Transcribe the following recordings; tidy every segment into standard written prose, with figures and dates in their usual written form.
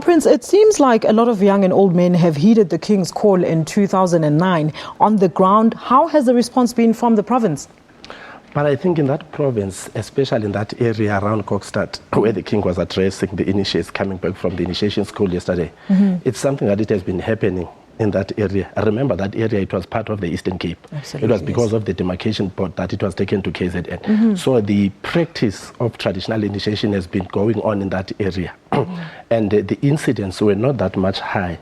Prince, it seems like a lot of young and old men have heeded the King's call in 2009. On the ground, how has the response been from the province? But I think in that province, especially in that area around Kokstad, where the King was addressing the initiates coming back from the initiation school yesterday, it's something that it has been happening in that area. I remember that area, it was part of the Eastern Cape. Absolutely, it was because of the demarcation board that it was taken to KZN. So the practice of traditional initiation has been going on in that area. And the incidents were not that much high.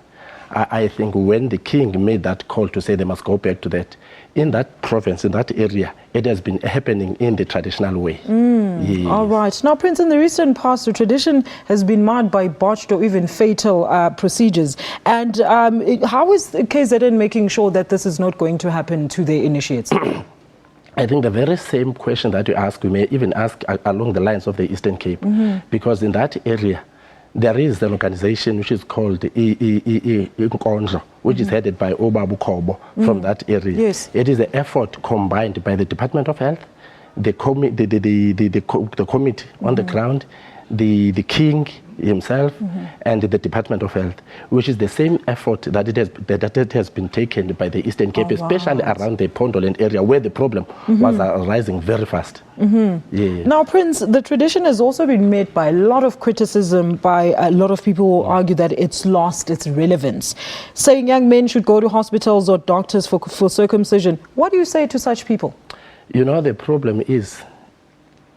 I think when the King made that call to say they must go back to that, in that province, in that area, it has been happening in the traditional way. Yes. All right. Now, Prince, in the recent past, the tradition has been marred by botched or even fatal procedures. And how is KZN making sure that this is not going to happen to their initiates? I think the very same question that you ask, we may even ask along the lines of the Eastern Cape, because in that area, there is an organization which is called Nkonzo, which is headed by Obabu Kobo from that area. Yes. It is an effort combined by the Department of Health, the committee on the ground, the King himself, and the Department of Health, which is the same effort that it has been taken by the Eastern Cape, especially around the Pondoland area where the problem was rising very fast. Yeah. Now, Prince, the tradition has also been met by a lot of criticism by a lot of people who argue that it's lost its relevance, saying young men should go to hospitals or doctors for circumcision. What do you say to such people? You know, the problem is,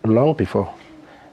long before,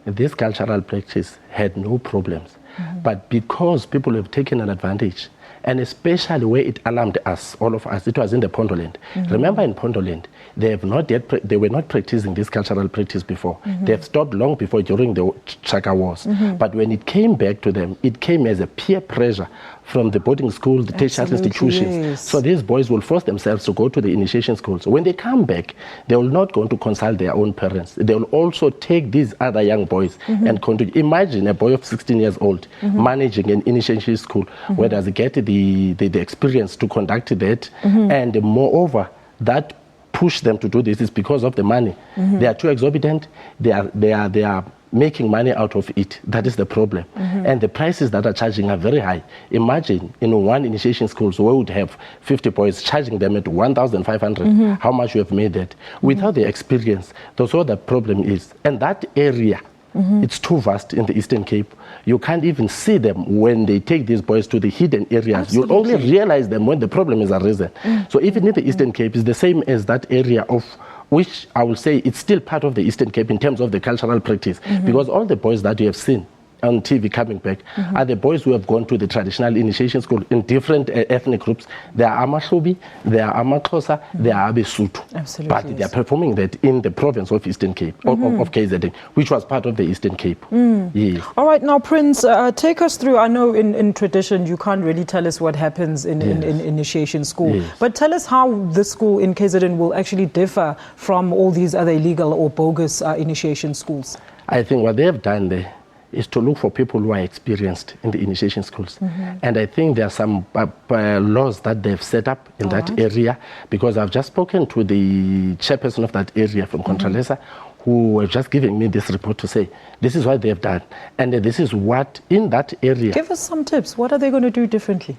this cultural practice had no problems. But because people have taken an advantage, and especially where it alarmed us, all of us, it was in the Pondoland. Remember in Pondoland, they were not practicing this cultural practice before. They have stopped long before during the Chaka Wars. But when it came back to them, it came as a peer pressure from the boarding school, the tertiary institutions. Yes. So these boys will force themselves to go to the initiation schools. So when they come back, they will not go to consult their own parents. They will also take these other young boys and continue. Imagine a boy of 16 years old managing an initiation school where does he get the experience to conduct that, and moreover, that push them to do this is because of the money. They are too exorbitant. They are making money out of it. That is the problem. And the prices that are charging are very high. Imagine in one initiation school, so we would have 50 boys charging them at 1,500. How much you have made that? Without the experience, that's what the problem is. And that area, it's too vast in the Eastern Cape. You can't even see them when they take these boys to the hidden areas. You'll only realize them when the problem is arisen. So even in the Eastern Cape, it's the same as that area of which I will say it's still part of the Eastern Cape in terms of the cultural practice. Because all the boys that you have seen on TV coming back are the boys who have gone to the traditional initiation school in different ethnic groups. There are Amashobi, there are Amaxhosa, there are Abesutu. Absolutely. But they are performing that in the province of Eastern Cape, of KZN, which was part of the Eastern Cape. Yes. All right, now, Prince, take us through. I know in tradition you can't really tell us what happens in initiation school, but tell us how the school in KZN will actually differ from all these other illegal or bogus initiation schools. I think what they have done there is to look for people who are experienced in the initiation schools. And I think there are some laws that they've set up in that area, because I've just spoken to the chairperson of that area from Contralesa, who were just giving me this report to say, this is what they've done. And this is what, in that area... Give us some tips. What are they going to do differently?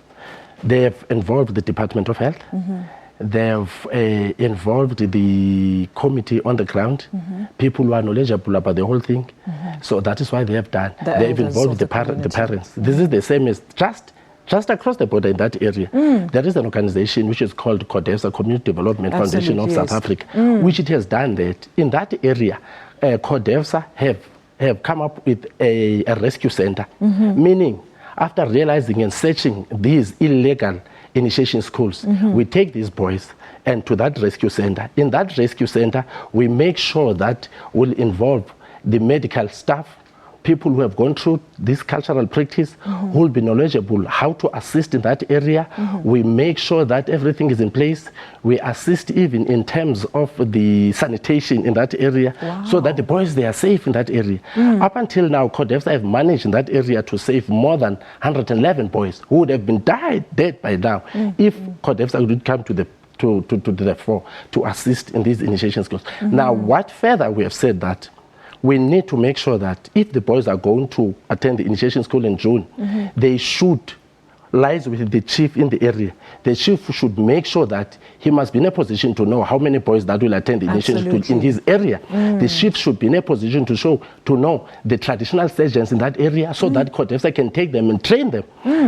They've involved the Department of Health. They've involved the committee on the ground, people who are knowledgeable about the whole thing. So that is why they have done. They've involved the parents. This is the same as just across the border in that area. There is an organization which is called CODEFSA, Community Development Foundation of South Africa, which it has done that. In that area, CODEFSA have come up with a rescue center, meaning after realizing and searching these illegal initiation schools, we take these boys and to that rescue center. In that rescue center, we make sure that we'll involve the medical staff, people who have gone through this cultural practice, who will be knowledgeable how to assist in that area. We make sure that everything is in place. We assist even in terms of the sanitation in that area, so that the boys, they are safe in that area. Up until now, CODEFSA have managed in that area to save more than 111 boys who would have been dead by now if CODEFSA would come to the fore to assist in these initiation schools. Now, what further we have said that we need to make sure that if the boys are going to attend the initiation school in June, they should lies with the chief in the area. The chief should make sure that he must be in a position to know how many boys that will attend the initiation school in his area. The chief should be in a position to know the traditional surgeons in that area, so that Kodefsa can take them and train them.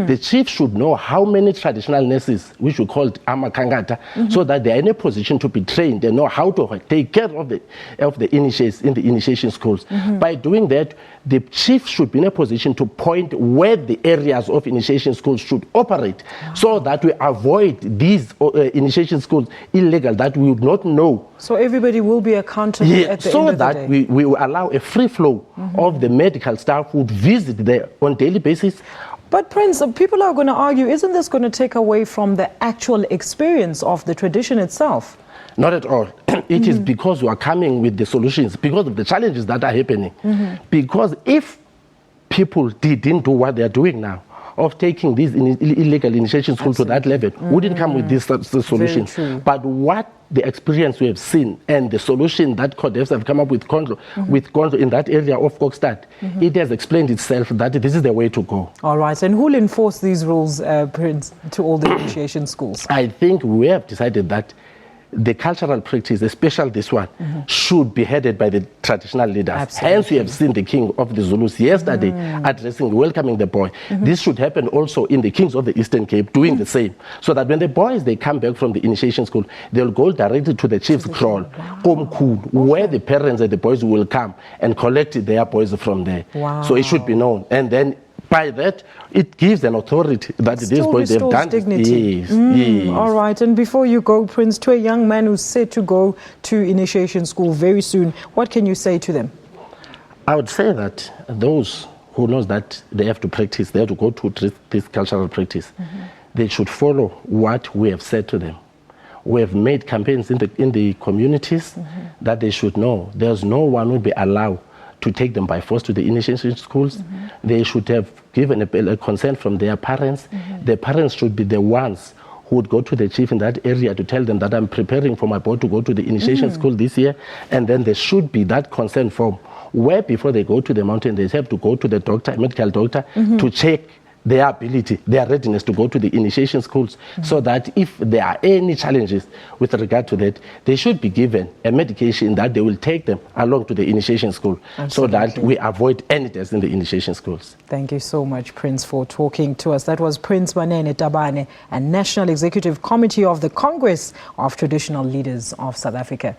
The chief should know how many traditional nurses, which we call amakangata, so that they are in a position to be trained. They know how to take care of the initiates in the initiation schools. By doing that, the chief should be in a position to point where the areas of initiation schools should operate, so that we avoid these initiation schools illegal that we would not know. So everybody will be accountable at the end of the day. So that we will allow a free flow of the medical staff who would visit there on daily basis. But Prince, people are going to argue, isn't this going to take away from the actual experience of the tradition itself? Not at all. It is because we are coming with the solutions, because of the challenges that are happening. Because if people didn't do what they are doing now, of taking these illegal initiation schools to that level, wouldn't come with these solutions. But what the experience we have seen and the solution that Kodefsa have come up with in that area of Kokstad, it has explained itself that this is the way to go. All right. And who will enforce these rules, Prince, to all the initiation schools? I think we have decided that the cultural practice, especially this one, should be headed by the traditional leaders. Absolutely. Hence, we have seen the king of the Zulus yesterday welcoming the boy. This should happen also in the kings of the Eastern Cape, doing the same. So that when the boys, they come back from the initiation school, they'll go directly to the chief's kraal, where the parents and the boys will come and collect their boys from there. So it should be known. And then by that, it gives an authority that these boys have done. Dignity. Yes. All right. And before you go, Prince, to a young man who's set to go to initiation school very soon, what can you say to them? I would say that those who knows that they have to practice, they have to go to this cultural practice, they should follow what we have said to them. We have made campaigns in the communities that they should know there's no one will be allowed to take them by force to the initiation schools. They should have given a consent from their parents. The parents should be the ones who would go to the chief in that area to tell them that I'm preparing for my boy to go to the initiation school this year. And then there should be that consent form where before they go to the mountain, they have to go to the doctor, medical doctor, to check their ability, their readiness to go to the initiation schools, so that if there are any challenges with regard to that, they should be given a medication that they will take them along to the initiation school. So that we avoid any deaths in the initiation schools. Thank you so much, Prince, for talking to us. That was Prince Manene Tabane, a National Executive Committee of the Congress of Traditional Leaders of South Africa.